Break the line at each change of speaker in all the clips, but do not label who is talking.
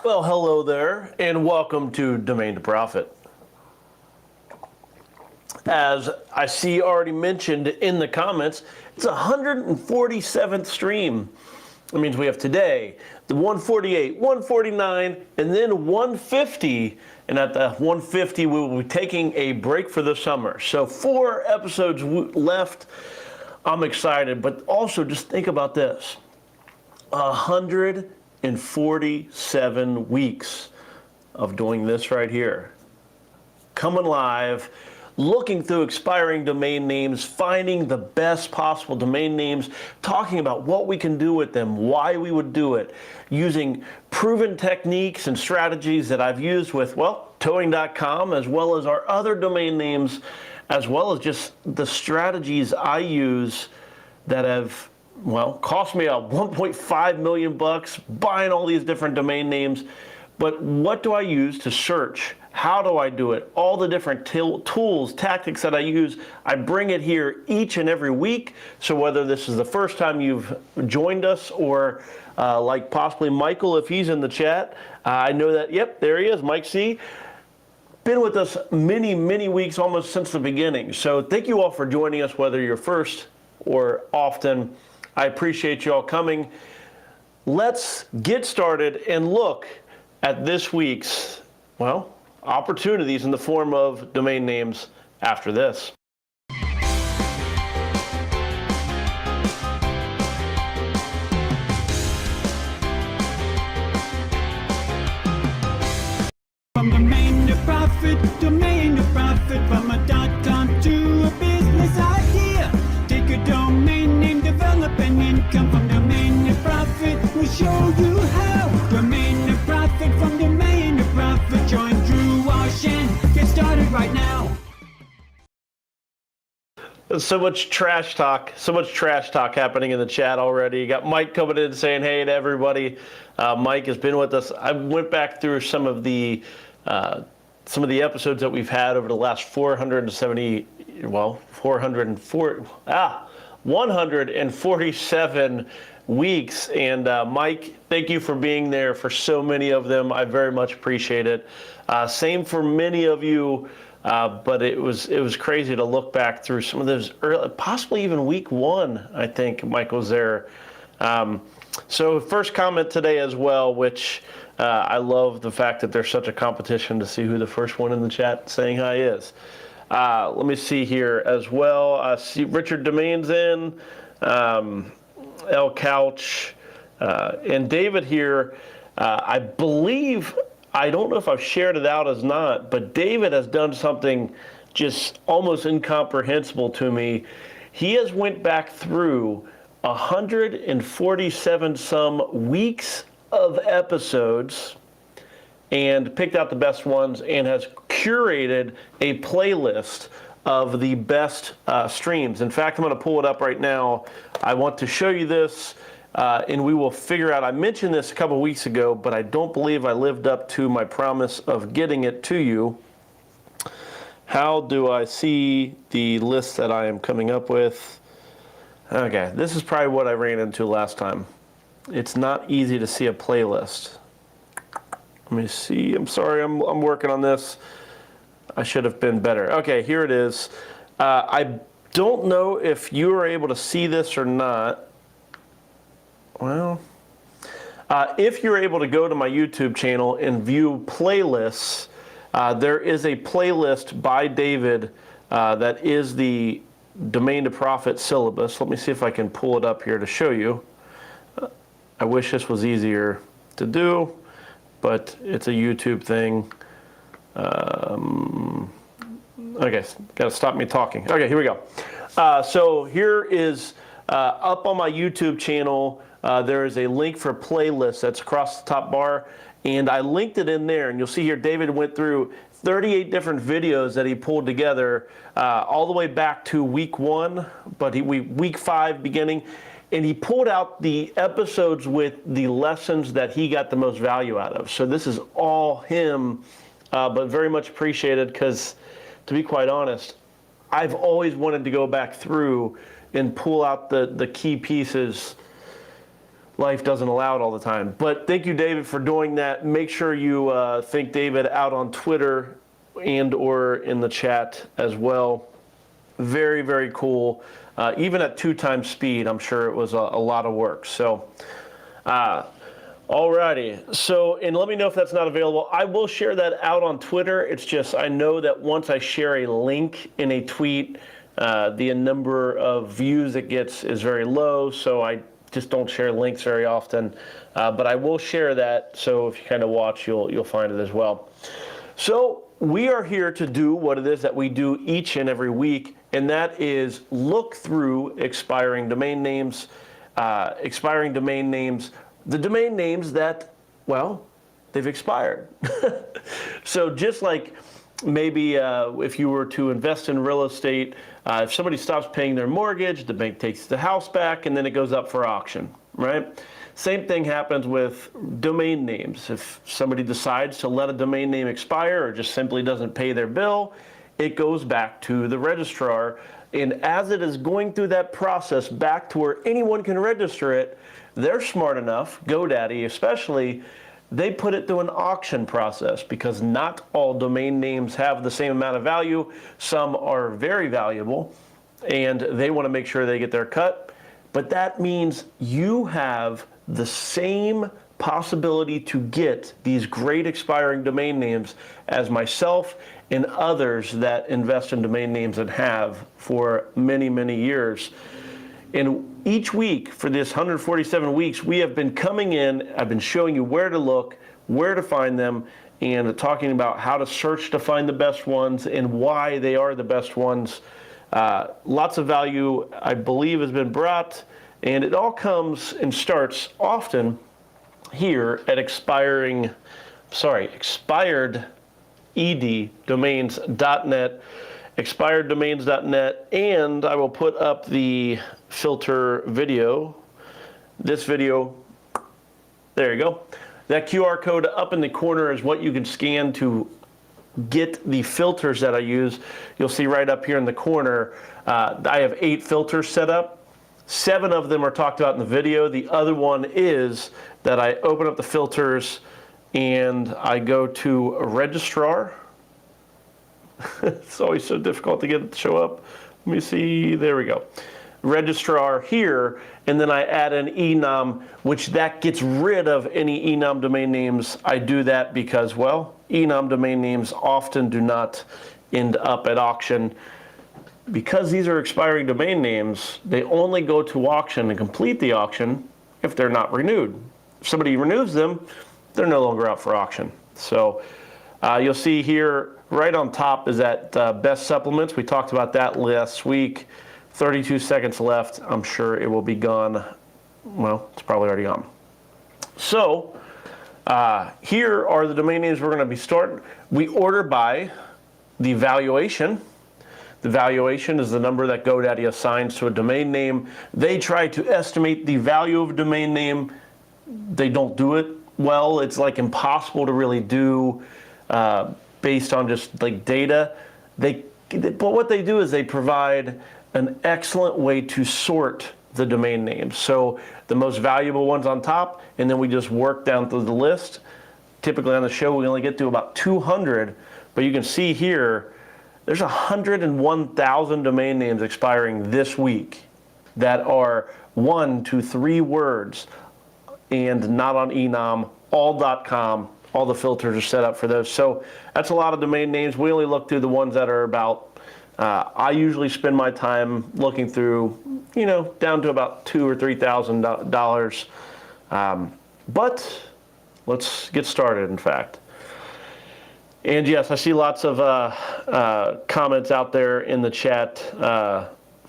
Well, hello there, and welcome to Domain to Profit. As I see already mentioned in the comments, it's 147th stream. That means we have today, the 148, 149, and then 150. And at the 150, we will be taking a break for the summer. So 4 episodes left. I'm excited, but also just think about this. 147 weeks of doing this right here. Coming live, looking through expiring domain names, finding the best possible domain names, talking about what we can do with them, why we would do it, using proven techniques and strategies that I've used with, well, towing.com, as well as our other domain names, as well as just the strategies I use that have, well, cost me a 1.5 million bucks buying all these different domain names. But what do I use to search? How do I do it? All the different tools, tactics that I use, I bring it here each and every week. So whether this is the first time you've joined us or like possibly Michael, if he's in the chat, I know that, yep, there he is, Mike C. Been with us many, many weeks, almost since the beginning. So thank you all for joining us, whether you're first or often. I appreciate you all coming. Let's get started and look at this week's, well, opportunities in the form of domain names after this.
From domain to profit, from a .com to a business idea. Take a domain name, develop an income from domain to profit. We'll show you how. Domain to profit, from domain to profit. Join Drew Washin. Get started right now.
So much trash talk happening in the chat already. You got Mike coming in saying hey to everybody. Mike has been with us. I went back through some of the episodes that we've had over the last 147 weeks. And Mike, thank you for being there for so many of them. I very much appreciate it. Same for many of you. But it was crazy to look back through some of those early, possibly even week 1, I think Mike was there. So first comment today as well, which I love the fact that there's such a competition to see who the first one in the chat saying hi is. Let me see here as well. I see Richard Domain's in, L Couch, and David here. I believe, I don't know if I've shared it out as not, but David has done something just almost incomprehensible to me. He has went back through 147 some weeks of episodes and picked out the best ones and has curated a playlist of the best streams. In fact, I'm going to pull it up right now. I want to show you this. And we will figure out, I mentioned this a couple weeks ago, but I don't believe I lived up to my promise of getting it to you. How do I see the list that I am coming up with? Okay, this is probably what I ran into last time. It's not easy to see a playlist. Let me see, I'm sorry, I'm working on this. I should have been better. Okay, here it is. I don't know if you are able to see this or not. Well, if you're able to go to my YouTube channel and view playlists, there is a playlist by David that is the Domain to Profit syllabus. Let me see if I can pull it up here to show you. I wish this was easier to do, but it's a YouTube thing. Okay, gotta stop me talking. Okay, here we go. So here is up on my YouTube channel. There is a link for playlists that's across the top bar, and I linked it in there, and you'll see here David went through 38 different videos that he pulled together all the way back to week 1, but week 5 beginning, and he pulled out the episodes with the lessons that he got the most value out of. So this is all him, but very much appreciated because, to be quite honest, I've always wanted to go back through and pull out the key pieces life doesn't allow it all the time. But thank you, David, for doing that. Make sure you think David out on Twitter and or in the chat as well. Very, very cool. Even at 2 times speed, I'm sure it was a lot of work. So, alrighty. So, and let me know if that's not available. I will share that out on Twitter. It's just I know that once I share a link in a tweet, the number of views it gets is very low. So I just don't share links very often. But I will share that. So if you kind of watch, you'll find it as well. So we are here to do what it is that we do each and every week, and that is look through expiring domain names, the domain names that, well, they've expired. So just like maybe if you were to invest in real estate, if somebody stops paying their mortgage, the bank takes the house back, and then it goes up for auction, right? Same thing happens with domain names. If somebody decides to let a domain name expire or just simply doesn't pay their bill, it goes back to the registrar. And as it is going through that process back to where anyone can register it, they're smart enough, GoDaddy especially, they put it through an auction process because not all domain names have the same amount of value. Some are very valuable, and they want to make sure they get their cut. But that means you have the same possibility to get these great expiring domain names as myself and others that invest in domain names and have for many, many years. And each week for this 147 weeks, we have been coming in, I've been showing you where to look, where to find them, and talking about how to search to find the best ones and why they are the best ones. Lots of value, I believe, has been brought, and it all comes and starts often here at expireddomains.net, expireddomains.net, and I will put up the filter video. This video, there you go. That QR code up in the corner is what you can scan to get the filters that I use. You'll see right up here in the corner, I have 8 filters set up. 7 of them are talked about in the video. The other one is that I open up the filters and I go to a registrar. It's always so difficult to get it to show up. Let me see, there we go. Registrar here, and then I add an enum, which that gets rid of any enum domain names. I do that because, well, enum domain names often do not end up at auction. Because these are expiring domain names, they only go to auction and complete the auction if they're not renewed. If somebody renews them, they're no longer out for auction. So you'll see here right on top is that best supplements. We talked about that last week. 32 seconds left. I'm sure it will be gone. Well, it's probably already gone. So here are the domain names we're going to be starting. We order by the valuation. The valuation is the number that GoDaddy assigns to a domain name. They try to estimate the value of a domain name. They don't do it well. It's like impossible to really do based on just like data. But what they do is they provide an excellent way to sort the domain names. So the most valuable ones on top, and then we just work down through the list. Typically on the show, we only get to about 200, but you can see here, there's 101,000 domain names expiring this week that are 1 to 3 words and not on enum, all.com. All the filters are set up for those. So that's a lot of domain names. We only look through the ones that are about, I usually spend my time looking through, down to about $2,000 or $3,000. But let's get started, in fact. And yes, I see lots of comments out there in the chat.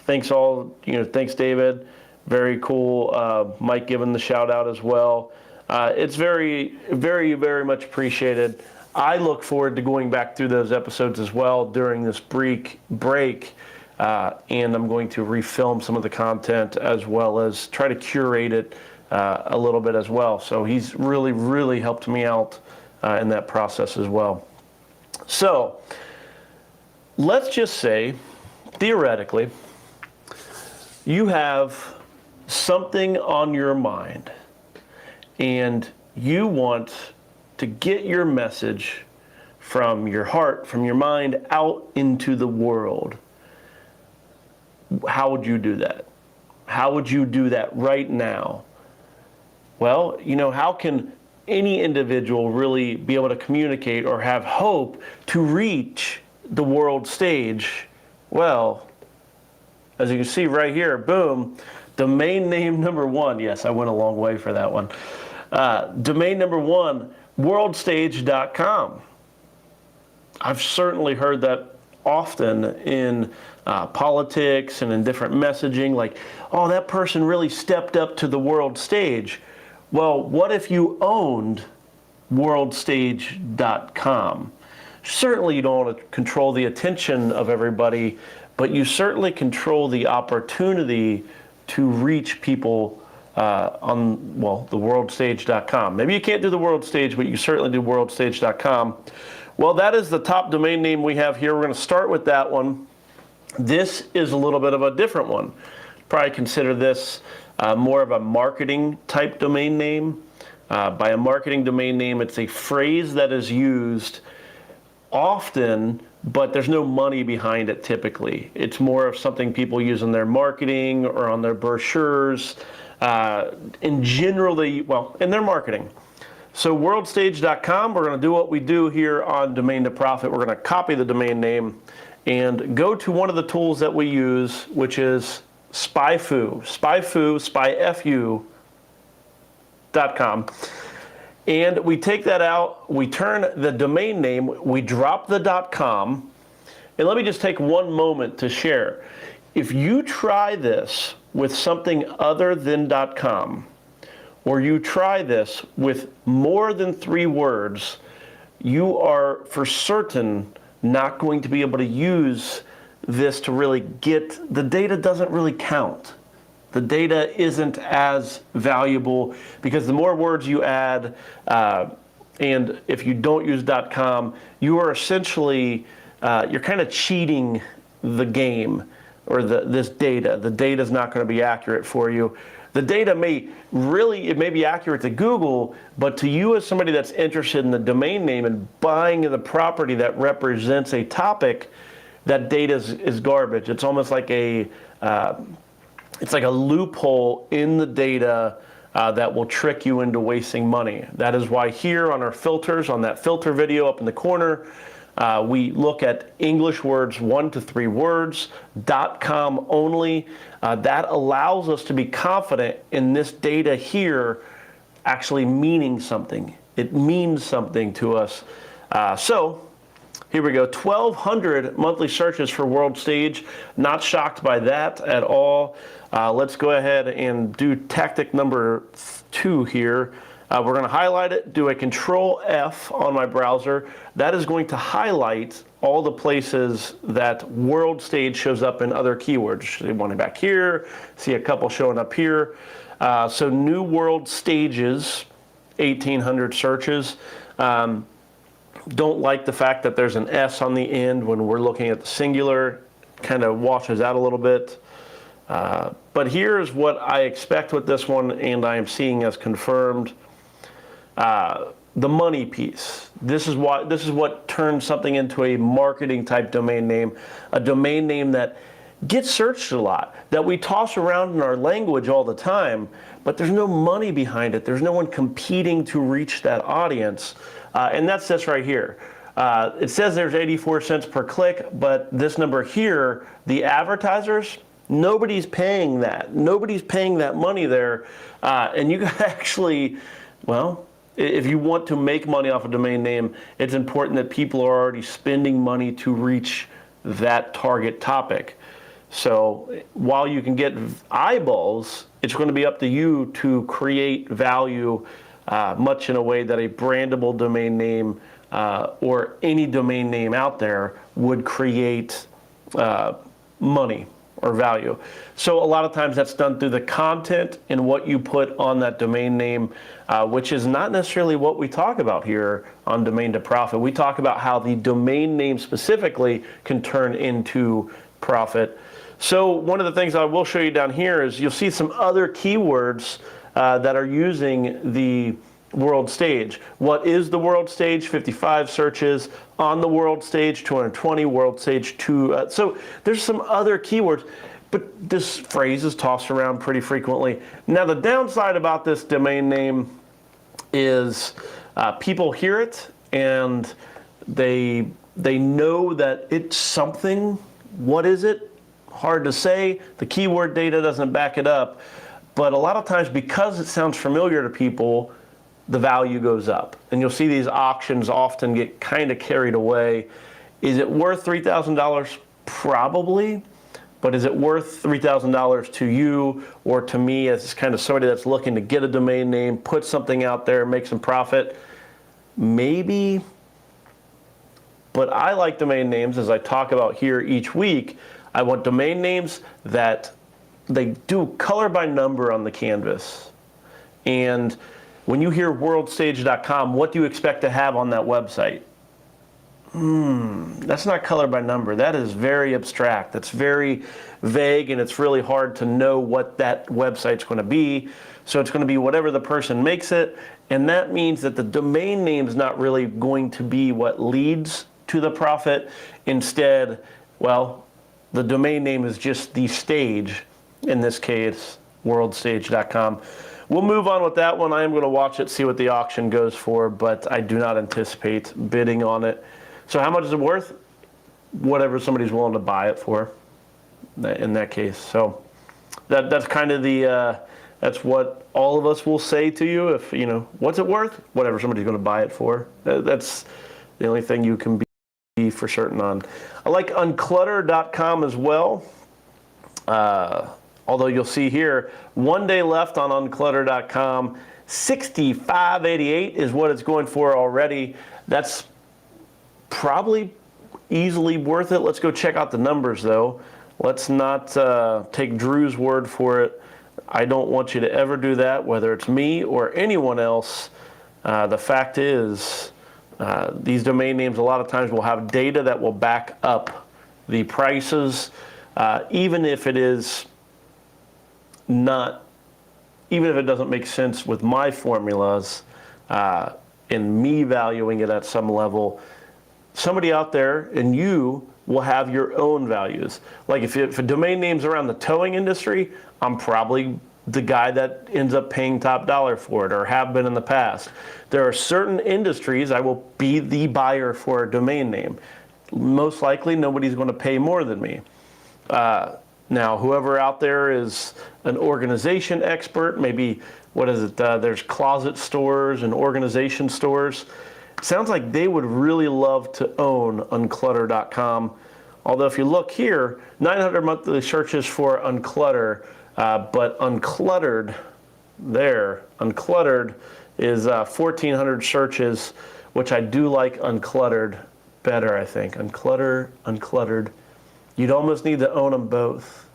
Thanks thanks David. Very cool. Mike giving the shout out as well. It's very, very, very much appreciated. I look forward to going back through those episodes as well during this break, and I'm going to refilm some of the content as well as try to curate it a little bit as well. So he's really, really helped me out in that process as well. So let's just say, theoretically, you have something on your mind and you want to get your message from your heart, from your mind, out into the world. How would you do that? How would you do that right now? Well, how can any individual really be able to communicate or have hope to reach the world stage? Well, as you can see right here, boom, domain name number one. Yes, I went a long way for that one. Domain number one, worldstage.com. I've certainly heard that often in politics and in different messaging, like, oh, that person really stepped up to the world stage. Well, what if you owned worldstage.com? Certainly you don't want to control the attention of everybody, but you certainly control the opportunity to reach people on the worldstage.com. Maybe you can't do the world stage, but you certainly do worldstage.com. Well, that is the top domain name we have here. We're going to start with that one. This is a little bit of a different one. Probably consider this more of a marketing type domain name. By a marketing domain name, it's a phrase that is used often, but there's no money behind it typically. It's more of something people use in their marketing or on their brochures, in their marketing. So worldstage.com, we're going to do what we do here on Domain to Profit. We're going to copy the domain name and go to one of the tools that we use, which is spyfu.com. And we take that out, we turn the domain name, we drop the .com, and let me just take one moment to share. If you try this with something other than .com, or you try this with more than 3 words, you are for certain not going to be able to use this to really get, the data doesn't really count. The data isn't as valuable because the more words you add, and if you don't use .com, you are essentially, you're kind of cheating the game or this data. The data is not going to be accurate for you. The data may be accurate to Google, but to you as somebody that's interested in the domain name and buying the property that represents a topic, that data is garbage. It's almost like it's like a loophole in the data that will trick you into wasting money. That is why here on our filters, on that filter video up in the corner, we look at English words 1 to 3 words, .com only. That allows us to be confident in this data here actually meaning something. It means something to us. So here we go, 1,200 monthly searches for World Stage. Not shocked by that at all. Let's go ahead and do tactic number 2 here. We're going to highlight it, do a Control F on my browser. That is going to highlight all the places that World Stage shows up in other keywords. See one back here, see a couple showing up here. So new world stages, 1,800 searches. Don't like the fact that there's an S on the end when we're looking at the singular. Kind of washes out a little bit. But here's what I expect with this one, and I am seeing as confirmed. The money piece. This is what turns something into a marketing type domain name, a domain name that gets searched a lot, that we toss around in our language all the time, but there's no money behind it. There's no one competing to reach that audience. And that's this right here. It says there's 84 cents per click, but this number here, the advertisers, nobody's paying that. Nobody's paying that money there. And you can actually, if you want to make money off a domain name, it's important that people are already spending money to reach that target topic. So while you can get eyeballs, it's going to be up to you to create value much in a way that a brandable domain name or any domain name out there would create money or value. So a lot of times that's done through the content and what you put on that domain name, which is not necessarily what we talk about here on Domain to Profit. We talk about how the domain name specifically can turn into profit. So one of the things I will show you down here is you'll see some other keywords that are using the world stage. What is the world stage? 55 searches. On the world stage, 220. World stage 2. So there's some other keywords, but this phrase is tossed around pretty frequently. Now, the downside about this domain name is people hear it and they know that it's something. What is it? Hard to say. The keyword data doesn't back it up. But a lot of times, because it sounds familiar to people, the value goes up. And you'll see these auctions often get kind of carried away. Is it worth $3,000? Probably. But is it worth $3,000 to you or to me as kind of somebody that's looking to get a domain name, put something out there, make some profit? Maybe. But I like domain names, as I talk about here each week. I want domain names that they do color by number on the canvas. And when you hear worldstage.com, what do you expect to have on that website? That's not color by number. That is very abstract. That's very vague, and it's really hard to know what that website's going to be. So it's going to be whatever the person makes it, and that means that the domain name is not really going to be what leads to the profit. Instead, well, the domain name is just the stage, in this case, worldstage.com. We'll move on with that one. I am going to watch it, see what the auction goes for, but I do not anticipate bidding on it. So how much is it worth? Whatever somebody's willing to buy it for, in that case. So that's kind of the, that's what all of us will say to you. If, you know, what's it worth? Whatever somebody's going to buy it for. That's the only thing you can be for certain on. I like unclutter.com as well. Although you'll see here, 1 day left on unclutter.com, $65.88 is what it's going for already. That's probably easily worth it. Let's go check out the numbers though. Let's not take Drew's word for it. I don't want you to ever do that, whether it's me or anyone else. The fact is, these domain names a lot of times will have data that will back up the prices, even if it is not, even if it doesn't make sense with my formulas and me valuing it at some level. Somebody out there and you will have your own values. Like if a domain name's around the towing industry, I'm probably the guy that ends up paying top dollar for it, or have been in the past. There are certain industries I will be the buyer for a domain name. Most likely nobody's going to pay more than me. Now, whoever out there is an organization expert, maybe, what is it, there's closet stores and organization stores. It sounds like they would really love to own unclutter.com. Although if you look here, 900 monthly searches for unclutter, but uncluttered there, uncluttered is 1,400 searches, which I do like uncluttered better, I think. Uncluttered. You'd almost need to own them both.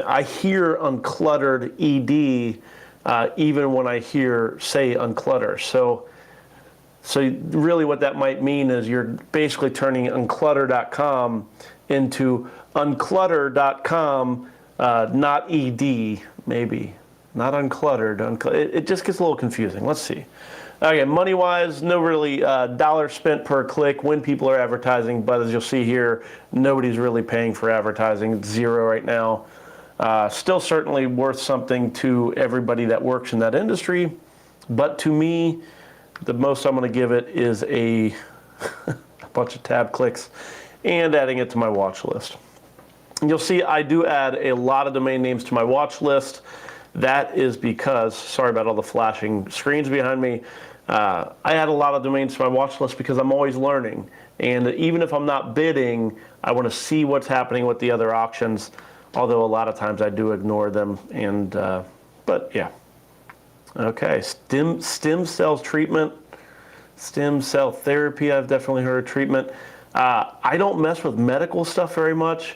I hear uncluttered ED even when I hear, say, unclutter. So really what that might mean is you're basically turning unclutter.com into unclutter.com, not ED, maybe. Not uncluttered. It just gets a little confusing. Let's see. Okay, money-wise, no really dollar spent per click when people are advertising, but as you'll see here, nobody's really paying for advertising. It's zero right now. Still certainly worth something to everybody that works in that industry, but to me, the most I'm going to give it is a bunch of tab clicks and adding it to my watch list. And you'll see I do add a lot of domain names to my watch list. That is because, sorry about all the flashing screens behind me, I add a lot of domains to my watch list because I'm always learning. And even if I'm not bidding, I want to see what's happening with the other auctions, although a lot of times I do ignore them. And but yeah. Okay, stem cells treatment, stem cell therapy, I've definitely heard of treatment. I don't mess with medical stuff very much.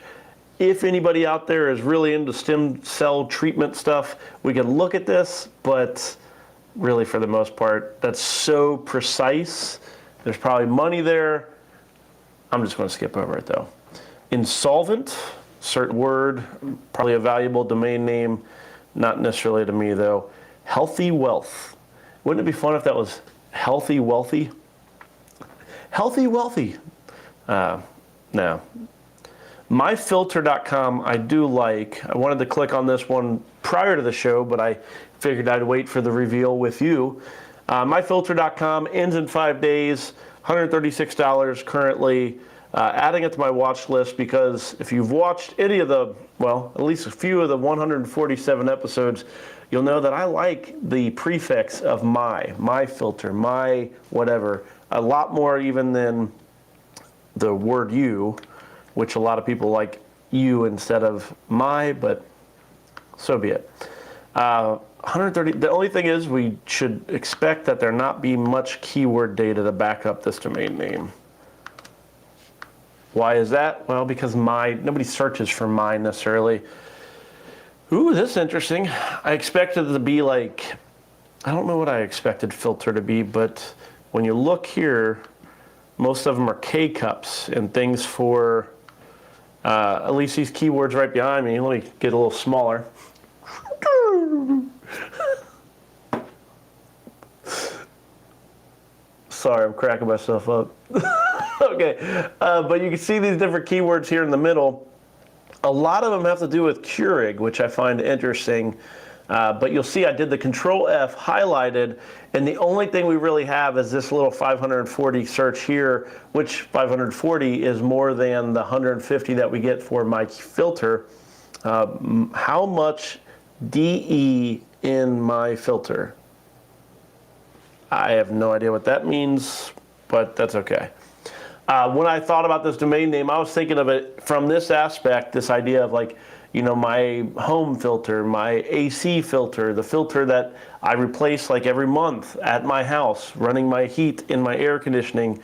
If anybody out there is really into stem cell treatment stuff, we can look at this, but really for the most part, that's so precise. There's probably money there. I'm just going to skip over it though. Insolvent, certain word, probably a valuable domain name, not necessarily to me though. Healthy wealth. Wouldn't it be fun if that was healthy wealthy? Healthy wealthy. No. Myfilter.com I do like. I wanted to click on this one prior to the show, but I figured I'd wait for the reveal with you. Myfilter.com ends in 5 days, $136 currently. Adding it to my watch list because if you've watched any of the, well, at least a few of the 147 episodes, you'll know that I like the prefix of my filter, my whatever, a lot more even than the word you, which a lot of people like you instead of my, but so be it. 130. The only thing is we should expect that there not be much keyword data to back up this domain name. Why is that? Well, because nobody searches for mine necessarily. Ooh, this is interesting. I expected it to be like, I don't know what I expected filter to be, but when you look here, most of them are K-cups and things for, at least these keywords right behind me. Let me get a little smaller. Sorry, I'm cracking myself up. Okay, but you can see these different keywords here in the middle. A lot of them have to do with Keurig, which I find interesting. But you'll see I did the Control F highlighted, and the only thing we really have is this little 540 search here, which 540 is more than the 150 that we get for my filter. How much DE in my filter? I have no idea what that means, but that's okay. When I thought about this domain name, I was thinking of it from this aspect, this idea of like, you know, my home filter, my AC filter, the filter that I replace like every month at my house, running my heat in my air conditioning.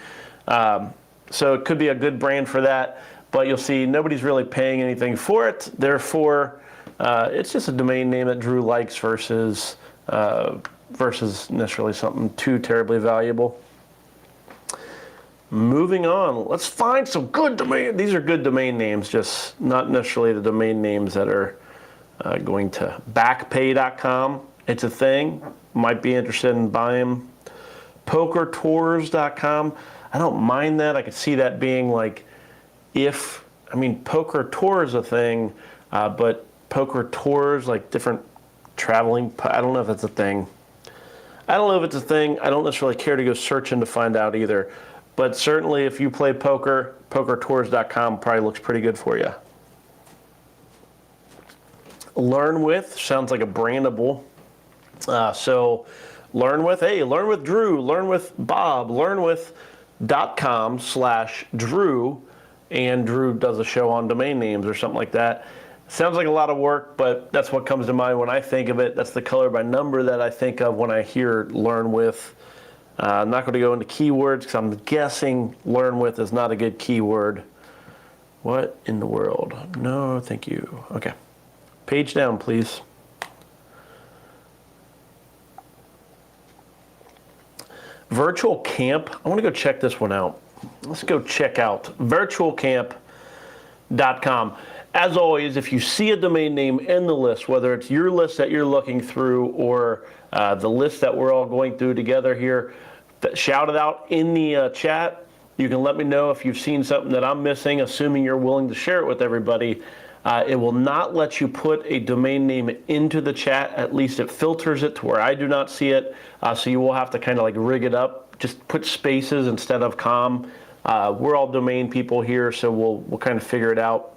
So it could be a good brand for that, but you'll see nobody's really paying anything for it. Therefore, it's just a domain name that Drew likes versus necessarily something too terribly valuable. Moving on, let's find some good domain. These are good domain names, just not necessarily the domain names that are going to backpay.com. It's a thing. Might be interested in buying. Pokertours.com. I don't mind that. I could see that being like Poker Tour is a thing, but Poker Tours, like different traveling, I don't know if it's a thing. I don't know if it's a thing. I don't necessarily care to go searching to find out either. But certainly if you play poker, pokertours.com probably looks pretty good for you. Learn with sounds like a brandable. So learn with Drew, learn with Bob, learn with .com/Drew, and Drew does a show on domain names or something like that. Sounds like a lot of work, but that's what comes to mind when I think of it. That's the color by number that I think of when I hear learn with. I'm not going to go into keywords because I'm guessing learn with is not a good keyword. What in the world? No, thank you. Okay. Page down, please. Virtual Camp. I want to go check this one out. Let's go check out virtualcamp.com. As always, if you see a domain name in the list, whether it's your list that you're looking through or the list that we're all going through together here, shout it out in the chat. You can let me know if you've seen something that I'm missing, assuming you're willing to share it with everybody. It will not let you put a domain name into the chat. At least it filters it to where I do not see it. So you will have to kind of like rig it up. Just put spaces instead of com. We're all domain people here, so we'll kind of figure it out.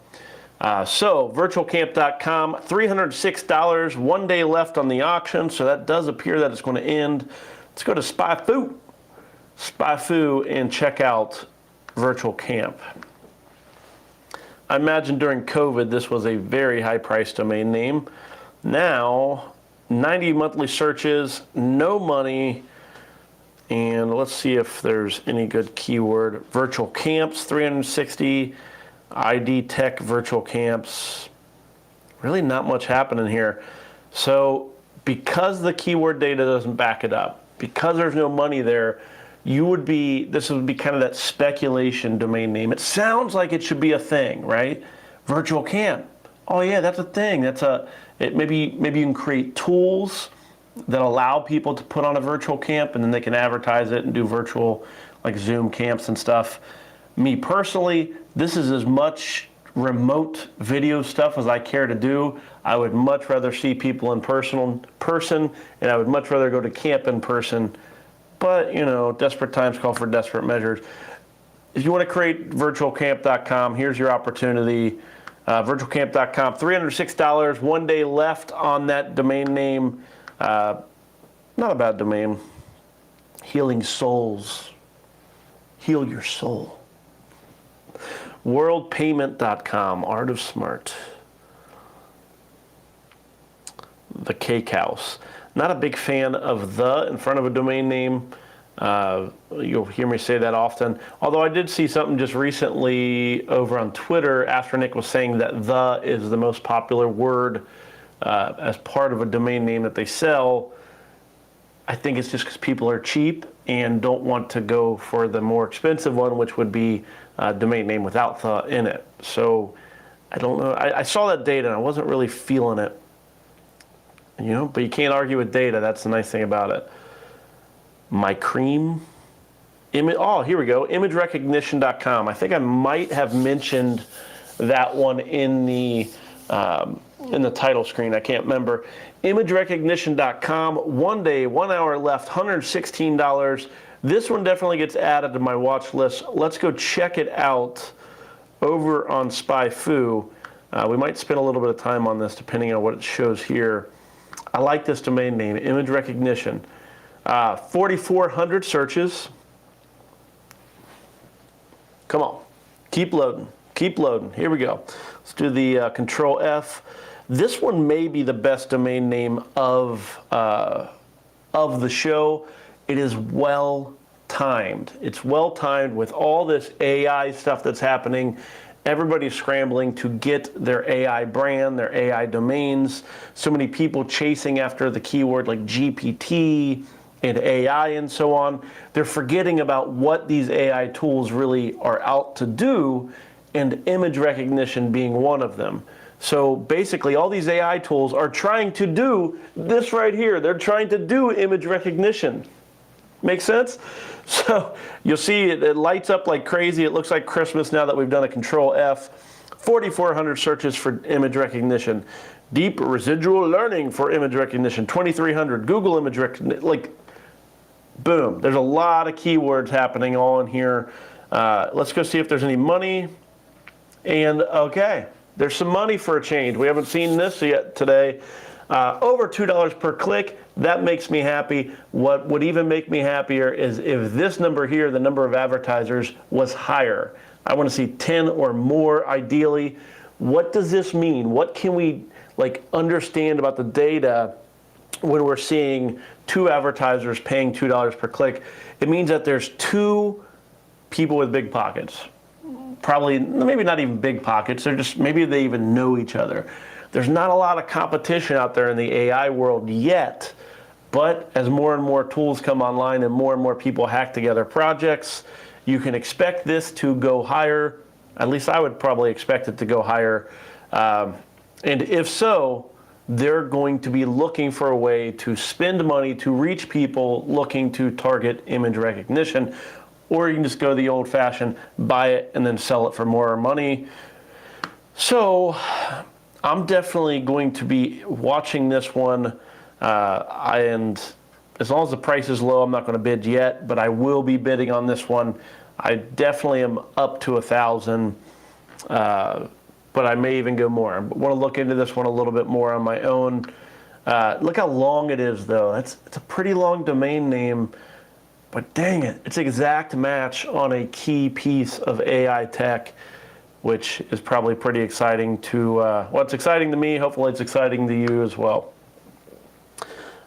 So virtualcamp.com, $306, 1 day left on the auction, so that does appear that it's going to end. Let's go to SpyFu and check out Virtual Camp. I imagine during COVID this was a very high priced domain name. Now 90 monthly searches, no money, and let's see if there's any good keyword. Virtual Camps, 360. ID Tech Virtual Camps, really not much happening here. So because the keyword data doesn't back it up, because there's no money there, this would be kind of that speculation domain name. It sounds like it should be a thing, right? Virtual Camp. Oh yeah, that's a thing. Maybe you can create tools that allow people to put on a virtual camp, and then they can advertise it and do virtual, like Zoom camps and stuff. Me personally, this is as much remote video stuff as I care to do. I would much rather see people in person, and I would much rather go to camp in person. But, you know, desperate times call for desperate measures. If you want to create virtualcamp.com, here's your opportunity. Virtualcamp.com, $306, 1 day left on that domain name. Not a bad domain. Healing souls. Heal your soul. Worldpayment.com, Art of Smart. The Cake House. Not a big fan of the in front of a domain name. You'll hear me say that often. Although I did see something just recently over on Twitter after Nick was saying that the is the most popular word as part of a domain name that they sell. I think it's just because people are cheap and don't want to go for the more expensive one, which would be a domain name without the in it. So I don't know. I saw that data and I wasn't really feeling it. You know, but you can't argue with data. That's the nice thing about it. My cream. Oh, here we go. ImageRecognition.com. I think I might have mentioned that one in the title screen. I can't remember. ImageRecognition.com. 1 day, 1 hour left. $116. This one definitely gets added to my watch list. Let's go check it out over on SpyFu. We might spend a little bit of time on this depending on what it shows here. I like this domain name, Image Recognition. 4,400 searches. Come on, keep loading, keep loading. Here we go. Let's do the Control F. This one may be the best domain name of the show. It is well timed. It's well timed with all this AI stuff that's happening. Everybody's scrambling to get their AI brand, their AI domains. So many people chasing after the keyword like GPT and AI and so on. They're forgetting about what these AI tools really are out to do, and image recognition being one of them. So basically all these AI tools are trying to do this right here. They're trying to do image recognition. Make sense? So you'll see it lights up like crazy. It looks like Christmas now that we've done a Control F. 4,400 searches for image recognition. Deep residual learning for image recognition. 2,300. Google image recognition. Like, boom. There's a lot of keywords happening all in here. Let's go see if there's any money. And okay, there's some money for a change. We haven't seen this yet today. Over $2 per click. That makes me happy. What would even make me happier is if this number here, the number of advertisers, was higher. I want to see 10 or more ideally. What does this mean? What can we understand about the data when we're seeing 2 advertisers paying $2 per click? It means that there's 2 people with big pockets. Probably, maybe not even big pockets. They're just, maybe they even know each other. There's not a lot of competition out there in the AI world yet, but as more and more tools come online and more people hack together projects, you can expect this to go higher. At least I would probably expect it to go higher. And if so, they're going to be looking for a way to spend money to reach people looking to target image recognition. Or you can just go the old-fashioned, buy it and then sell it for more money. So I'm definitely going to be watching this one, and as long as the price is low, I'm not going to bid yet, but I will be bidding on this one. I definitely am up to 1,000, but I may even go more. I want to look into this one a little bit more on my own. Look how long it is, though. It's a pretty long domain name, but dang it, it's an exact match on a key piece of AI tech, which is probably pretty exciting to, well, it's exciting to me. Hopefully it's exciting to you as well.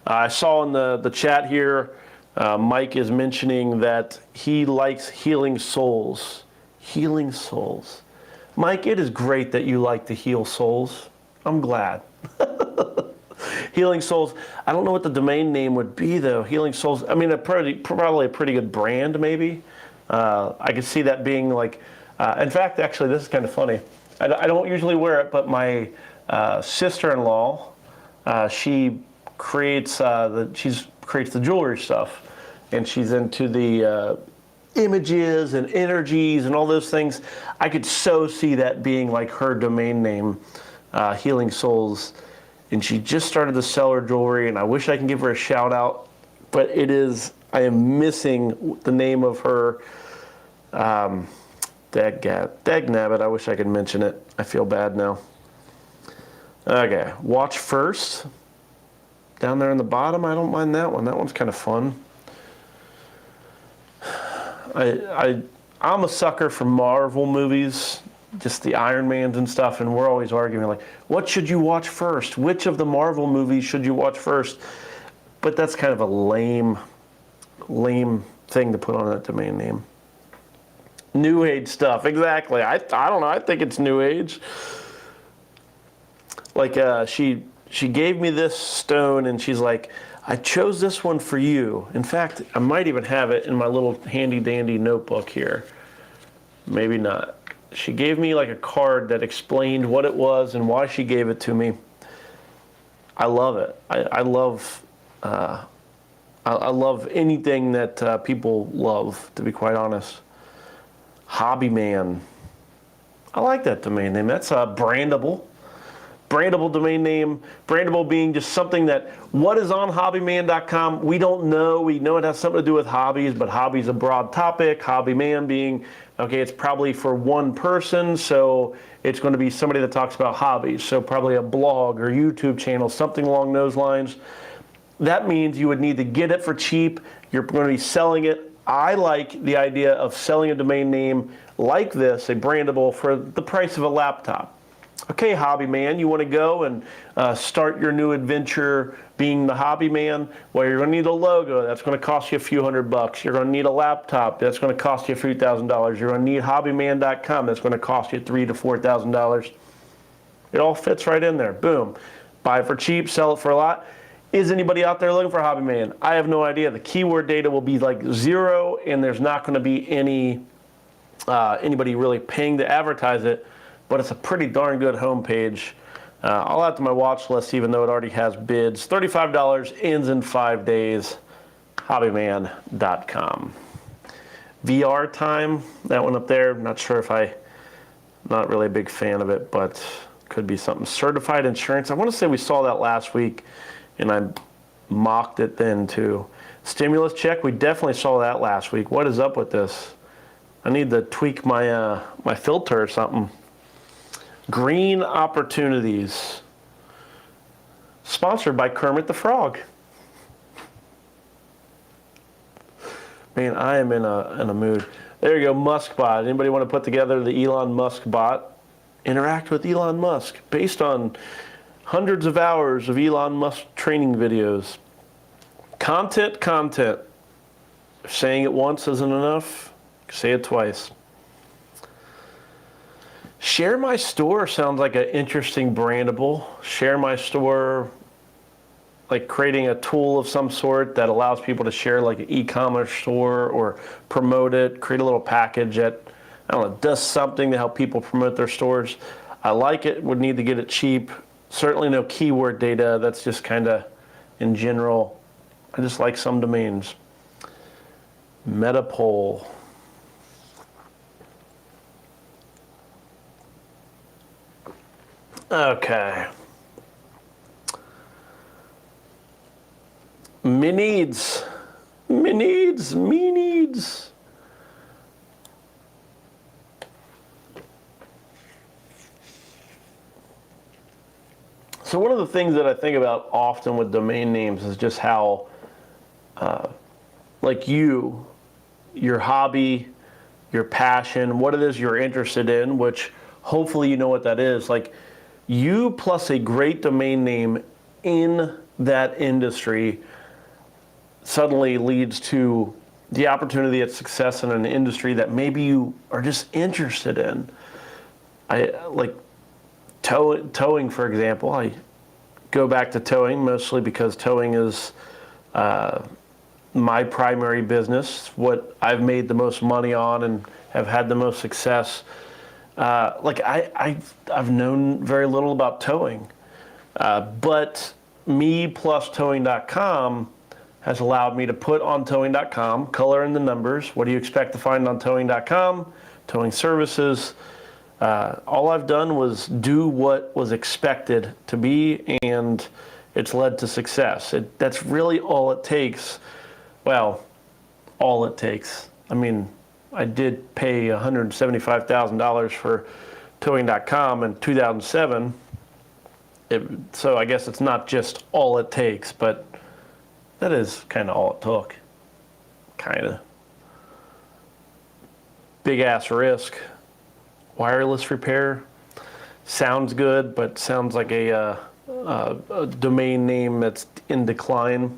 I saw in the chat here, Mike is mentioning that he likes healing souls. Healing souls. Mike, it is great that you like to heal souls. I'm glad. Healing souls. I don't know what the domain name would be, though. Healing souls. I mean, probably a pretty good brand, maybe. I could see that being like, in fact, actually, this is kind of funny. I don't usually wear it, but my sister-in-law, she creates creates the jewelry stuff, and she's into the images and energies and all those things. I could so see that being like her domain name, Healing Souls. And she just started to sell her jewelry, and I wish I can give her a shout out, but I am missing the name of her. Dagnabbit, I wish I could mention it. I feel bad now. Okay, Watch First. Down there in the bottom, I don't mind that one. That one's kind of fun. I'm a sucker for Marvel movies, just the Iron Mans and stuff, and we're always arguing like, what should you watch first? Which of the Marvel movies should you watch first? But that's kind of a lame thing to put on that domain name. New Age stuff, exactly. I don't know. I think it's New Age. Like she gave me this stone, and she's like, I chose this one for you. In fact, I might even have it in my little handy dandy notebook here. Maybe not. She gave me like a card that explained what it was and why she gave it to me. I love it. I love anything that people love, to be quite honest. Hobby Man. I like that domain name. That's a brandable. Brandable domain name. Brandable being just something that, what is on hobbyman.com? We don't know. We know it has something to do with hobbies, but hobby's a broad topic. Hobby Man being, okay, it's probably for one person, so it's going to be somebody that talks about hobbies. So probably a blog or YouTube channel, something along those lines. That means you would need to get it for cheap. You're going to be selling it. I like the idea of selling a domain name like this, a brandable, for the price of a laptop. Okay, Hobby Man, you want to go and start your new adventure being the Hobby Man? Well, you're going to need a logo. That's going to cost you a few $100. You're going to need a laptop. That's going to cost you a few $1,000. You're going to need hobbyman.com. That's going to cost you $3,000 to $4,000. It all fits right in there. Boom. Buy it for cheap, sell it for a lot. Is anybody out there looking for Hobby Man? I have no idea. The keyword data will be like 0, and there's not going to be anybody really paying to advertise it. But it's a pretty darn good homepage. I'll add to my watch list, even though it already has bids. $35, ends in 5 days. Hobbyman.com. VR Time, that one up there. Not sure if not really a big fan of it, but could be something. Certified Insurance. I want to say we saw that last week, and I mocked it then too. Stimulus check. We definitely saw that last week. What is up with this? I need to tweak my my filter or something. Green Opportunities, sponsored by Kermit the Frog. Man, I am in a mood. There you go, Musk bot. Anybody want to put together the Elon Musk bot? Interact with Elon Musk, based on hundreds of hours of Elon Musk training videos. Content. If saying it once isn't enough, say it twice. Share My Store sounds like an interesting brandable. Share My Store, like creating a tool of some sort that allows people to share like an e-commerce store or promote it, create a little package that, I don't know, does something to help people promote their stores. I like it, would need to get it cheap. Certainly no keyword data, that's just kind of in general. I just like some domains. Metapole. Okay. Me needs. So one of the things that I think about often with domain names is just how, like your hobby, your passion, what it is you're interested in, which hopefully you know what that is. Like, you plus a great domain name in that industry suddenly leads to the opportunity at success in an industry that maybe you are just interested in. I like towing, for example. I go back to towing mostly because towing is my primary business, what I've made the most money on and have had the most success. I've known very little about towing, but me plus towing.com has allowed me to put on towing.com, color in the numbers. What do you expect to find on towing.com? Towing services. All I've done was do what was expected to be, and it's led to success. That's really all it takes. Well, all it takes. I mean, I did pay $175,000 for towing.com in 2007. So I guess it's not just all it takes, but that is kind of all it took. Kind of. Big ass risk. Wireless repair. Sounds good, but sounds like a domain name that's in decline.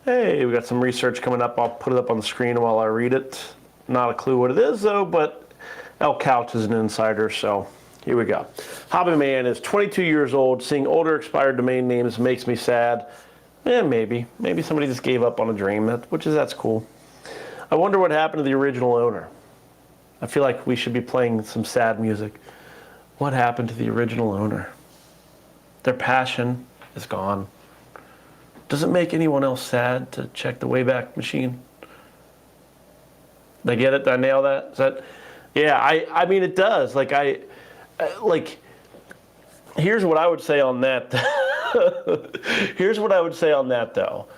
Hey, we got some research coming up. I'll put it up on the screen while I read it. Not a clue what it is though, but El Couch is an insider, so here we go. Hobby Man is 22 years old. Seeing older expired domain names makes me sad. Maybe somebody just gave up on a dream, that's cool. I wonder what happened to the original owner. I feel like we should be playing some sad music. What happened to the original owner? Their passion is gone. Does it make anyone else sad to check the Wayback Machine? Did I get it? Did I nail that? Is that? Yeah, I mean it does. Here's what I would say on that. Here's what I would say on that though.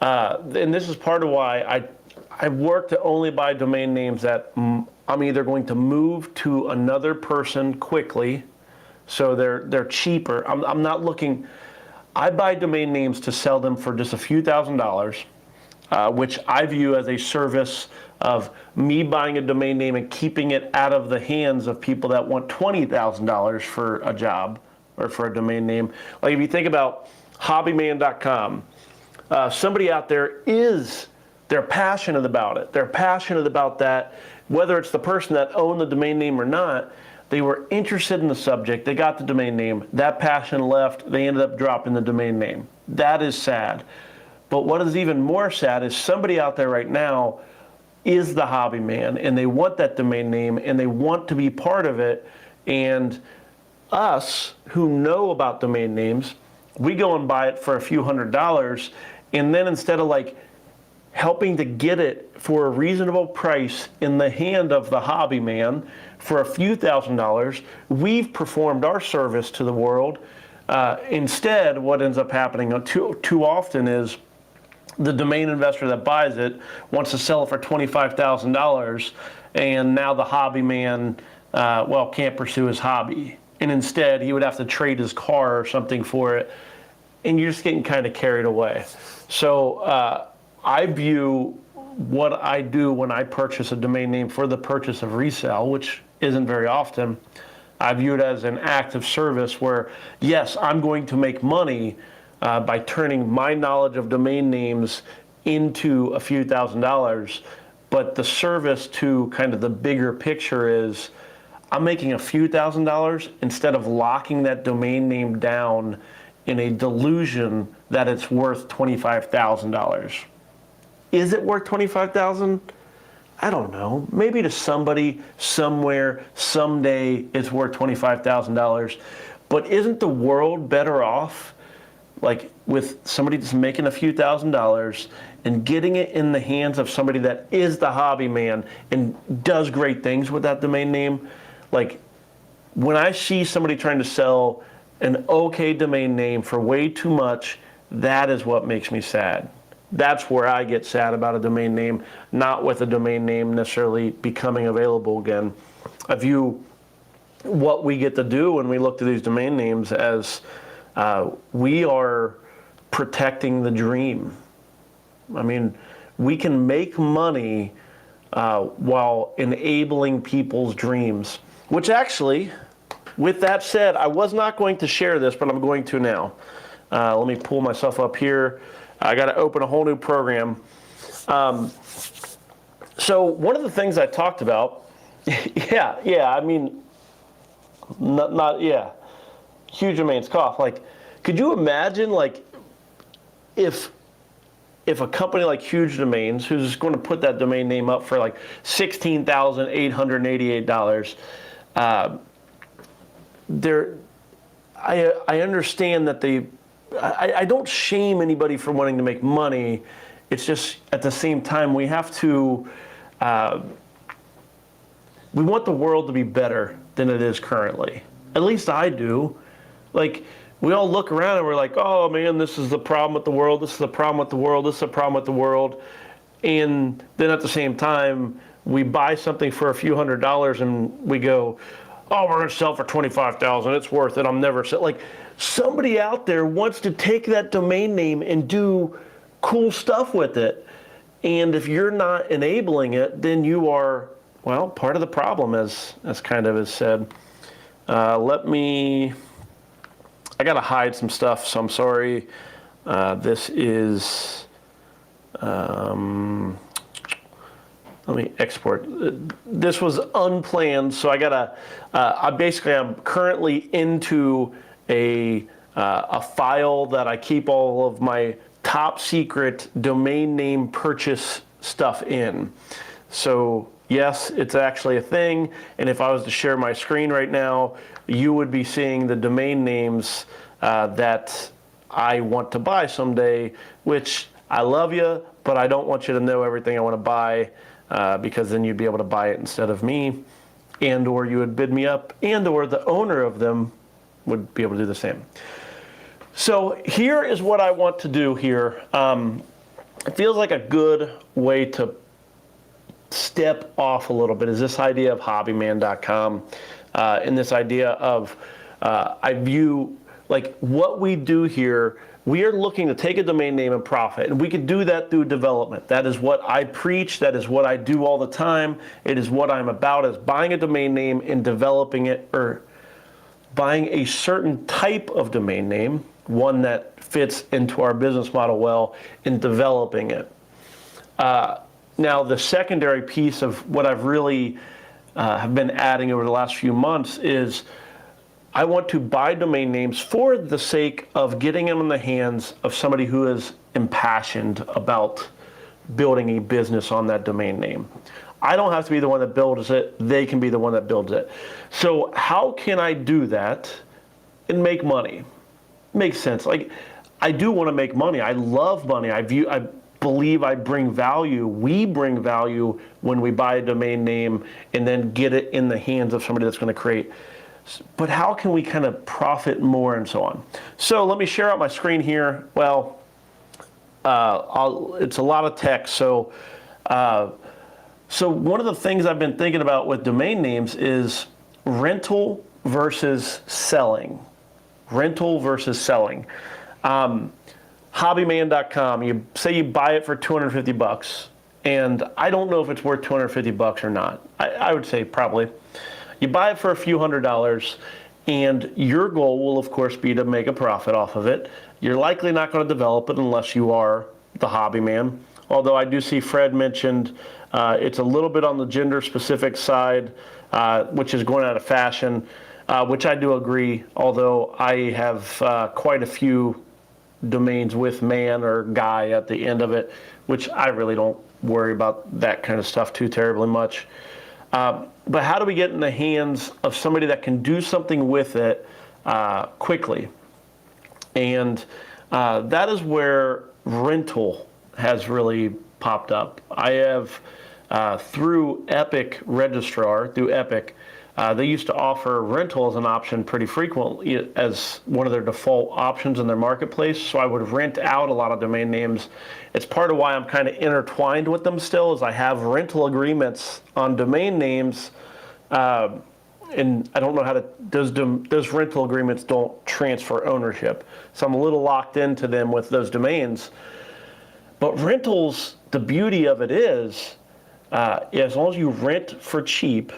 And this is part of why I work to only buy domain names that I'm either going to move to another person quickly, so they're cheaper. I'm not looking. I buy domain names to sell them for just a few $1,000s, which I view as a service of me buying a domain name and keeping it out of the hands of people that want $20,000 for a job or for a domain name. Like if you think about hobbyman.com, somebody out there they're passionate about it. They're passionate about that, whether it's the person that owned the domain name or not. They were interested in the subject. They got the domain name. That passion left. They ended up dropping the domain name. That is sad. But what is even more sad is somebody out there right now is the hobby man, and they want that domain name, and they want to be part of it. And us who know about domain names, we go and buy it for a few $100s, and then instead of helping to get it for a reasonable price in the hand of the hobby man for a few $1,000s, we've performed our service to the world. Instead, what ends up happening too often is the domain investor that buys it wants to sell it for $25,000, and now the hobby man, can't pursue his hobby. And instead, he would have to trade his car or something for it, and you're just getting kind of carried away. So I view what I do when I purchase a domain name for the purchase of resale, which isn't very often. I view it as an act of service where, yes, I'm going to make money by turning my knowledge of domain names into a few $1,000s, but the service to kind of the bigger picture is I'm making a few $1,000s instead of locking that domain name down in a delusion that it's worth $25,000. Is it worth $25,000? I don't know. Maybe to somebody, somewhere, someday, it's worth $25,000. But isn't the world better off, with somebody just making a few $1,000s and getting it in the hands of somebody that is the hobby man and does great things with that domain name? When I see somebody trying to sell an okay domain name for way too much, that is what makes me sad. That's where I get sad about a domain name, not with a domain name necessarily becoming available again. I view what we get to do when we look to these domain names as we are protecting the dream. I mean, we can make money while enabling people's dreams, which actually, with that said, I was not going to share this, but I'm going to now. Let me pull myself up here. I got to open a whole new program. So one of the things I talked about, I mean, huge domains cough. Could you imagine, if a company like Huge Domains, who's going to put that domain name up for $16,888, I understand that I don't shame anybody for wanting to make money. It's just at the same time we have to, we want the world to be better than it is currently. At least I do. Like, we all look around and we're like, oh man, this is the problem with the world, this is the problem with the world, this is the problem with the world. And then at the same time, we buy something for a few $100s and we go, oh, we're gonna sell for $25,000, it's worth it, I'm never sell. Like, somebody out there wants to take that domain name and do cool stuff with it. And if you're not enabling it, then you are, well, part of the problem, as kind of is said. I gotta hide some stuff, so I'm sorry. This is, let me export. This was unplanned, so I gotta, I'm currently into a file that I keep all of my top secret domain name purchase stuff in. So yes, it's actually a thing, and if I was to share my screen right now, you would be seeing the domain names that I want to buy someday, which I love you, but I don't want you to know everything I want to buy, because then you'd be able to buy it instead of me, and or you would bid me up, and or the owner of them would be able to do the same. So here is what I want to do here. It feels like a good way to step off a little bit is this idea of hobbyman.com, and this idea of I view like what we do here. We are looking to take a domain name and profit, and we can do that through development. That is what I preach. That is what I do all the time. It is what I'm about, is buying a domain name and developing it, or buying a certain type of domain name, one that fits into our business model well, and developing it. Now, the secondary piece of what I've really have been adding over the last few months is I want to buy domain names for the sake of getting them in the hands of somebody who is impassioned about building a business on that domain name. I don't have to be the one that builds it. They can be the one that builds it. So how can I do that and make money? Makes sense. Like, I do want to make money. I love money. I believe I bring value. We bring value when we buy a domain name and then get it in the hands of somebody that's going to create. But how can we kind of profit more and so on? So let me share out my screen here. Well, it's a lot of text. So one of the things I've been thinking about with domain names is rental versus selling. Rental versus selling. Hobbyman.com, you say you buy it for $250, and I don't know if it's worth $250 or not. I would say probably. You buy it for a few $100s, and your goal will, of course, be to make a profit off of it. You're likely not going to develop it unless you are the hobby man. Although I do see Fred mentioned it's a little bit on the gender-specific side, which is going out of fashion, which I do agree, although I have quite a few domains with man or guy at the end of it, which I really don't worry about that kind of stuff too terribly much. But how do we get in the hands of somebody that can do something with it quickly? And that is where rental has really popped up. I have, through Epic Registrar, through Epic, they used to offer rental as an option pretty frequently as one of their default options in their marketplace. So I would rent out a lot of domain names. It's part of why I'm kind of intertwined with them still, is I have rental agreements on domain names. And I don't know how to, those rental agreements don't transfer ownership. So I'm a little locked into them with those domains. But rentals, the beauty of it is, as long as you rent for cheap,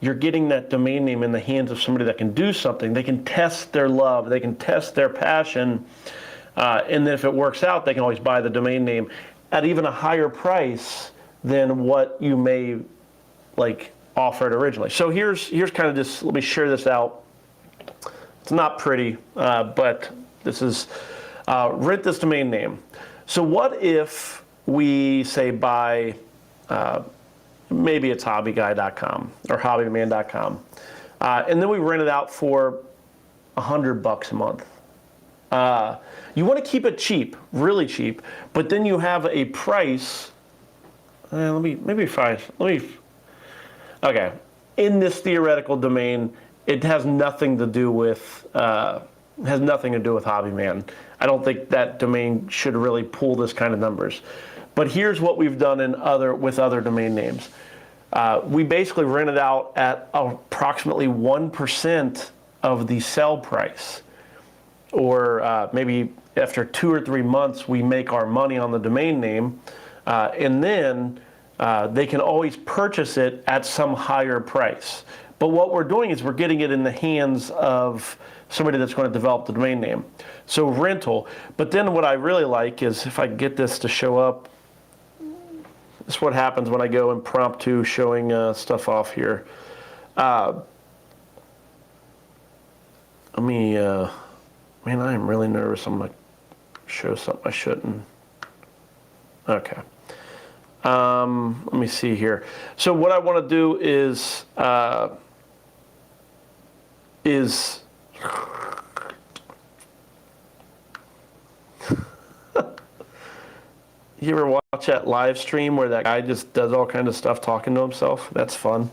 you're getting that domain name in the hands of somebody that can do something. They can test their love, they can test their passion, and then if it works out, they can always buy the domain name at even a higher price than what you may like offered originally. So here's kind of just, let me share this out. It's not pretty, but this is rent this domain name. So what if we say buy, maybe it's hobbyguy.com or hobbyman.com, and then we rent it out for $100 a month. You want to keep it cheap, really cheap, but then you have a price. Okay. In this theoretical domain, it has nothing to do with Hobby Man. I don't think that domain should really pull this kind of numbers. But here's what we've done with other domain names. We basically rent it out at approximately 1% of the sell price. Or maybe after 2 or 3 months, we make our money on the domain name, and then they can always purchase it at some higher price. But what we're doing is we're getting it in the hands of somebody that's going to develop the domain name. So rental. But then what I really like is if I get this to show up, this is what happens when I go impromptu showing stuff off here. Man, I am really nervous. I'm going to show something I shouldn't. Okay. Let me see here. So what I want to do is you ever watch that live stream where that guy just does all kinds of stuff talking to himself? That's fun.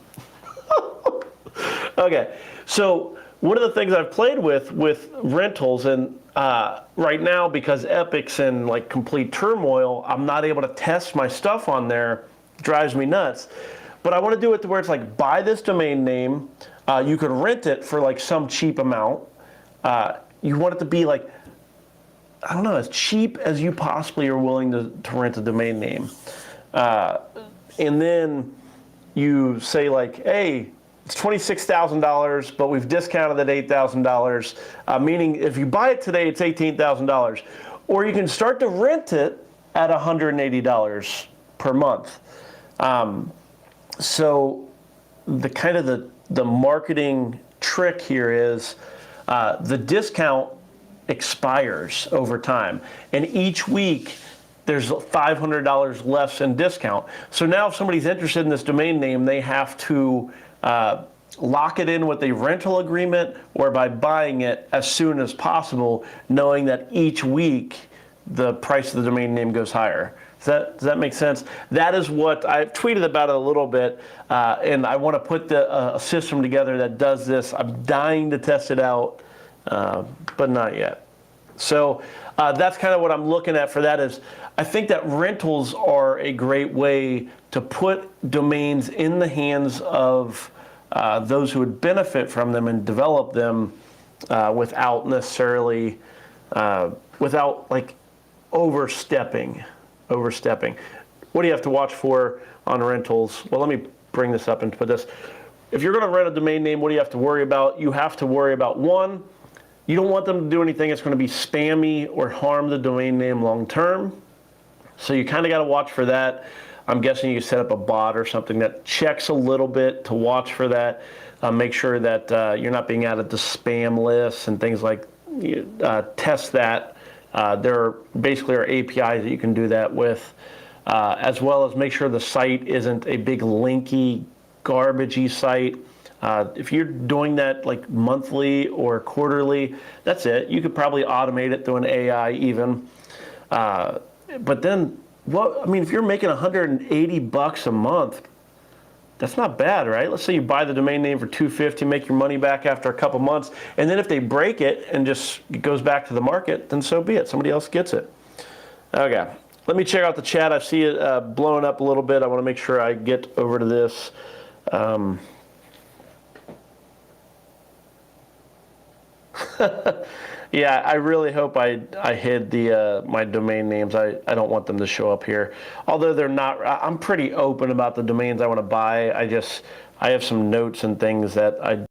Okay, so one of the things I've played with rentals, and right now because Epic's in like complete turmoil, I'm not able to test my stuff on there. It drives me nuts. But I want to do it to where it's like, buy this domain name. You could rent it for like some cheap amount. You want it to be like, I don't know, as cheap as you possibly are willing to rent a domain name. And then you say like, hey, it's $26,000, but we've discounted it $8,000, meaning if you buy it today, it's $18,000. Or you can start to rent it at $180 per month. So the marketing trick here is the discount expires over time, and each week there's $500 less in discount. So now if somebody's interested in this domain name, they have to lock it in with a rental agreement or by buying it as soon as possible, knowing that each week the price of the domain name goes higher. Does that make sense? That is what I've tweeted about it a little bit, and I want to put a system together that does this. I'm dying to test it out, but not yet. So that's kind of what I'm looking at for that. Is I think that rentals are a great way to put domains in the hands of those who would benefit from them and develop them without necessarily, without like overstepping. What do you have to watch for on rentals? Well, let me bring this up and put this. If you're going to rent a domain name, what do you have to worry about? You have to worry about, one, you don't want them to do anything that's going to be spammy or harm the domain name long term. So you kind of got to watch for that. I'm guessing you set up a bot or something that checks a little bit to watch for that. Make sure that you're not being added to spam lists and things like test that. There basically are APIs that you can do that with, as well as make sure the site isn't a big linky, garbagey site. If you're doing that like monthly or quarterly, that's it. You could probably automate it through an AI even. But then, if you're making $180 a month, that's not bad, right? Let's say you buy the domain name for $250, make your money back after a couple months, and then if they break it and just it goes back to the market, then so be it. Somebody else gets it. Okay, let me check out the chat. I see it blowing up a little bit. I want to make sure I get over to this. Yeah, I really hope I hid my domain names. I don't want them to show up here. Although they're not, I'm pretty open about the domains I want to buy. I have some notes and things that I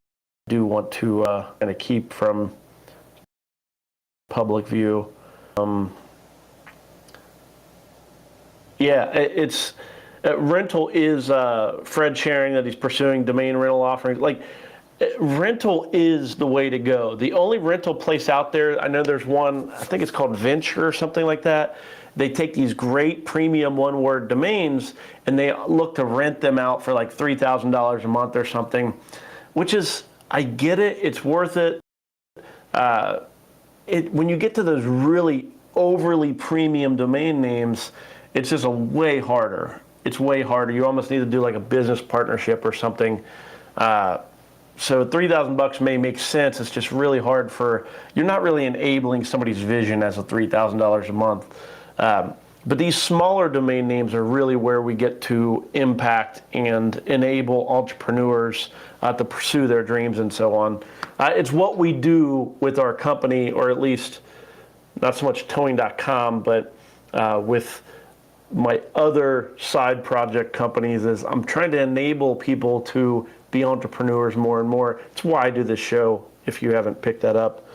do want to kind of keep from public view. Yeah, rental is Fred sharing that he's pursuing domain rental offerings. Like, rental is the way to go. The only rental place out there, I know there's one, I think it's called Venture or something like that. They take these great premium one-word domains and they look to rent them out for like $3,000 a month or something, which is, I get it, it's worth it. when you get to those really overly premium domain names, it's just way harder. It's way harder. You almost need to do like a business partnership or something. So $3,000 may make sense. It's just really hard you're not really enabling somebody's vision as a $3,000 a month. But these smaller domain names are really where we get to impact and enable entrepreneurs to pursue their dreams and so on. It's what we do with our company, or at least not so much towing.com, but with my other side project companies, is I'm trying to enable people to be entrepreneurs more and more. It's why I do this show, if you haven't picked that up.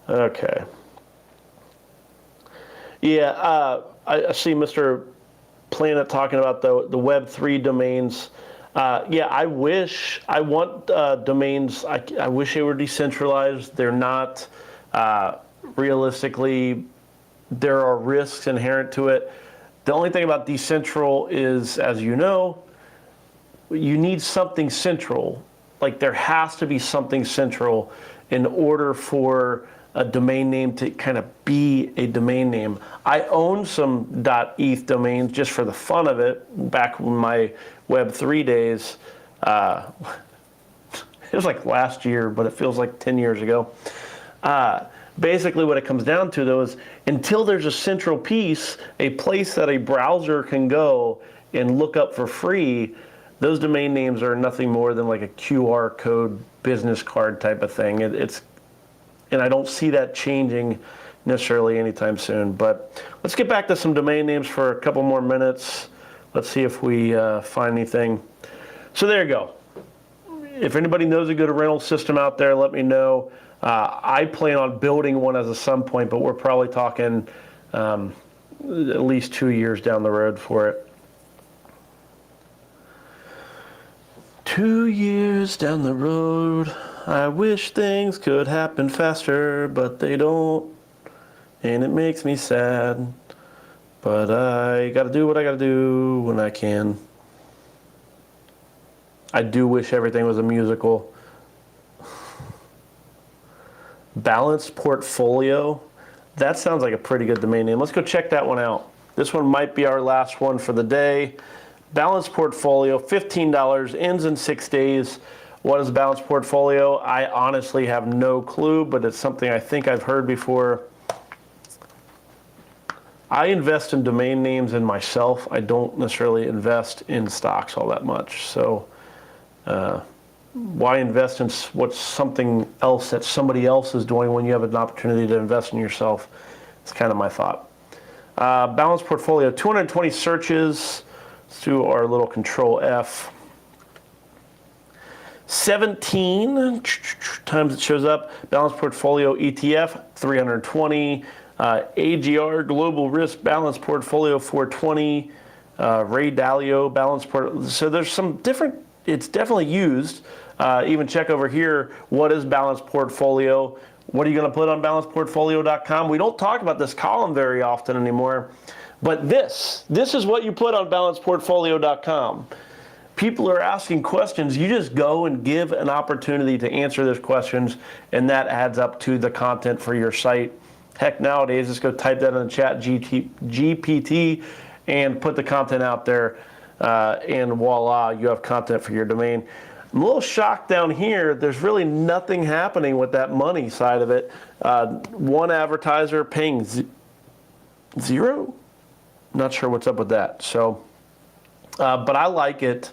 Okay. Yeah, I see Mr. Planet talking about the Web3 domains. Yeah, I want domains, I wish they were decentralized. They're not. Realistically, there are risks inherent to it. The only thing about decentral is, as you know, you need something central. Like, there has to be something central in order for a domain name to kind of be a domain name. I own some .eth domains just for the fun of it back in my Web3 days. It was like last year, but it feels like 10 years ago. Basically what it comes down to, though, is until there's a central piece, a place that a browser can go and look up for free, those domain names are nothing more than like a QR code business card type of thing. And I don't see that changing necessarily anytime soon. But let's get back to some domain names for a couple more minutes. Let's see if we find anything. So there you go. If anybody knows a good rental system out there, let me know. I plan on building one at some point, but we're probably talking at least 2 years down the road for it. 2 years down the road, I wish things could happen faster, but they don't, and it makes me sad. But I gotta do what I gotta do when I can. I do wish everything was a musical. Balanced Portfolio, that sounds like a pretty good domain name. Let's go check that one out. This one might be our last one for the day. Balanced Portfolio, $15, ends in 6 days. What is Balanced Portfolio? I honestly have no clue, but it's something I think I've heard before. I invest in domain names in myself. I don't necessarily invest in stocks all that much. So why invest in what's something else that somebody else is doing when you have an opportunity to invest in yourself? It's kind of my thought. Balanced Portfolio, 220 searches. Let's do our little Control F. 17 times it shows up. Balanced Portfolio ETF, 320. AGR, Global Risk Balanced Portfolio, 420. Ray Dalio, Balanced Portfolio. So there's some different, it's definitely used. Even check over here, what is Balanced Portfolio? What are you going to put on balancedportfolio.com? We don't talk about this column very often anymore, but this is what you put on balancedportfolio.com. People are asking questions. You just go and give an opportunity to answer those questions, and that adds up to the content for your site. Heck, nowadays, just go type that in the chat GPT and put the content out there, and voila, you have content for your domain. I'm a little shocked down here. There's really nothing happening with that money side of it. One advertiser paying zero? Not sure what's up with that. So, but I like it.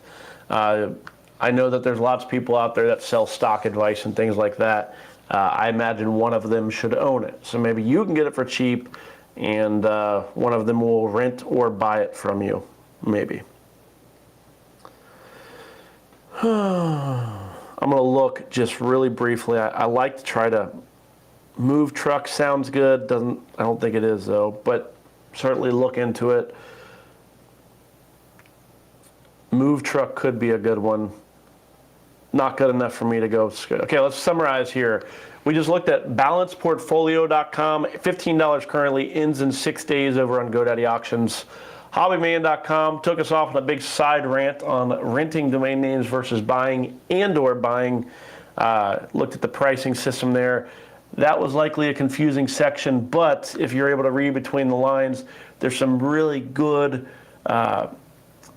I know that there's lots of people out there that sell stock advice and things like that. I imagine one of them should own it. So maybe you can get it for cheap, and one of them will rent or buy it from you, maybe. I'm going to look just really briefly. I like to try to move truck. Sounds good. I don't think it is, though, but certainly look into it. Move truck could be a good one. Not good enough for me to go. Okay, let's summarize here. We just looked at balancedportfolio.com. $15 currently, ends in 6 days over on GoDaddy Auctions. Hobbyman.com took us off on a big side rant on renting domain names versus buying and/or buying. Looked at the pricing system there. That was likely a confusing section, but if you're able to read between the lines, there's some really good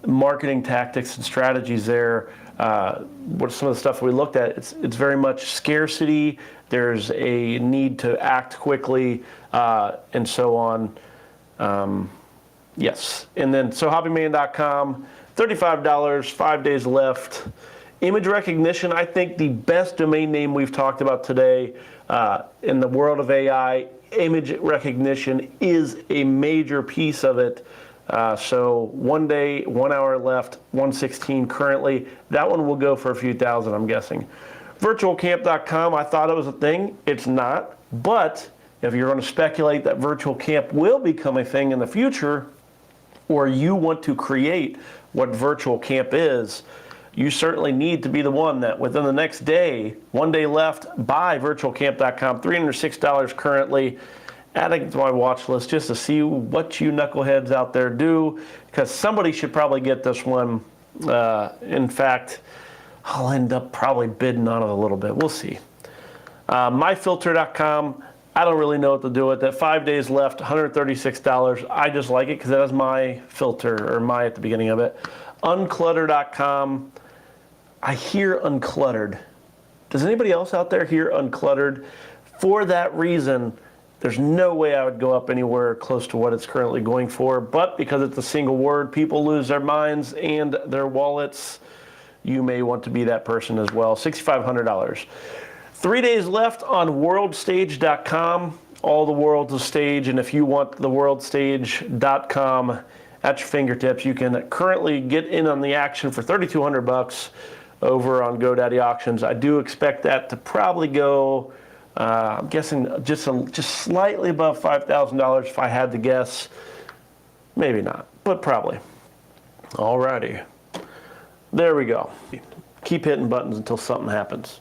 marketing tactics and strategies there. What some of the stuff we looked at, it's very much scarcity. There's a need to act quickly, and so on. Yes, and then so hobbyman.com, $35, 5 days left. Image recognition, I think the best domain name we've talked about today in the world of AI, image recognition is a major piece of it. So 1 day, 1 hour left, 116 currently. That one will go for a few thousand, I'm guessing. Virtualcamp.com, I thought it was a thing. It's not. But if you're going to speculate that virtual camp will become a thing in the future, or you want to create what virtual camp is, you certainly need to be the one that within the next day, 1 day left, buy virtualcamp.com, $306 currently. Adding to my watch list just to see what you knuckleheads out there do, because somebody should probably get this one. In fact, I'll end up probably bidding on it a little bit. We'll see. Myfilter.com, I don't really know what to do with it. 5 days left, $136. I just like it because it has my filter, or my at the beginning of it. Unclutter.com, I hear uncluttered. Does anybody else out there hear uncluttered? For that reason, there's no way I would go up anywhere close to what it's currently going for, but because it's a single word, people lose their minds and their wallets. You may want to be that person as well. $6,500. 3 days left on worldstage.com. All the world's a stage, and if you want the worldstage.com at your fingertips, you can currently get in on the action for $3,200 over on GoDaddy Auctions. I do expect that to probably go, I'm guessing just slightly above $5,000 if I had to guess. Maybe not, but probably. Alrighty. There we go. Keep hitting buttons until something happens.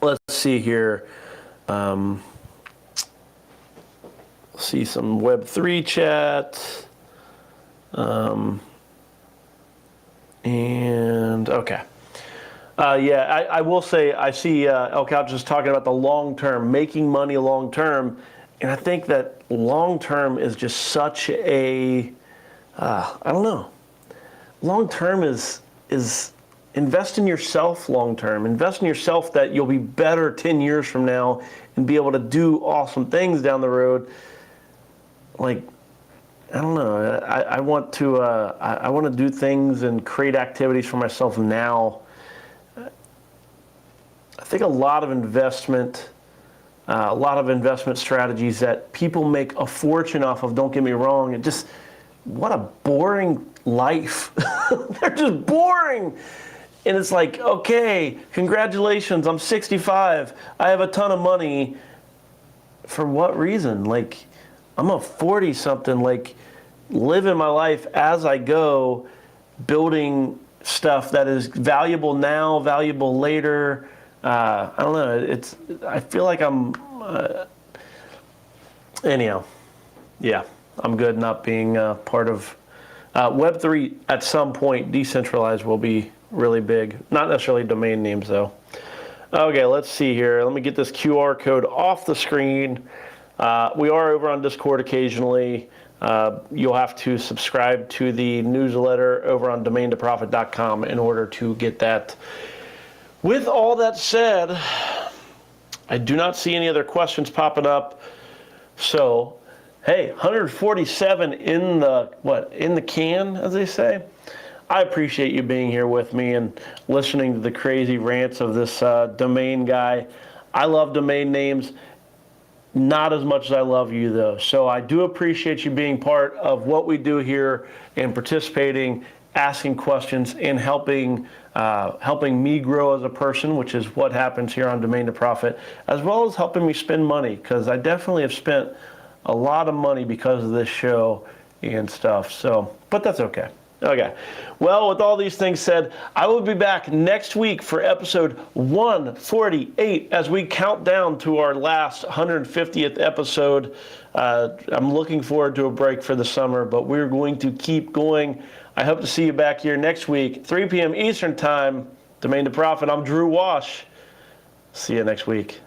Let's see here. See some Web3 chat. And okay. Yeah, I will say I see El Couch is talking about the long term, making money long term. And I think that long term is just such a, I don't know. Long term is invest in yourself long term. Invest in yourself that you'll be better 10 years from now and be able to do awesome things down the road. Like, I don't know. I want to do things and create activities for myself now. I think a lot of investment strategies that people make a fortune off of. Don't get me wrong. It just, what a boring life. They're just boring. And it's like, okay, congratulations, I'm 65. I have a ton of money. For what reason? Like, I'm a 40-something, like, living my life as I go, building stuff that is valuable now, valuable later. I don't know. I feel like I'm, anyhow, yeah, I'm good not being part of Web3 at some point. Decentralized will be really big. Not necessarily domain names, though. Okay, let's see here. Let me get this QR code off the screen. We are over on Discord occasionally. You'll have to subscribe to the newsletter over on domaintoprofit.com in order to get that. With all that said, I do not see any other questions popping up. So, hey, 147 in the can, as they say. I appreciate you being here with me and listening to the crazy rants of this domain guy. I love domain names. Not as much as I love you, though. So I do appreciate you being part of what we do here and participating, asking questions, and helping me grow as a person, which is what happens here on Domain to Profit, as well as helping me spend money, because I definitely have spent a lot of money because of this show and stuff. So, but that's okay. Okay. Well, with all these things said, I will be back next week for episode 148 as we count down to our last 150th episode. I'm looking forward to a break for the summer, but we're going to keep going. I hope to see you back here next week, 3 p.m. Eastern Time, Domain to Profit. I'm Drew Wash. See you next week.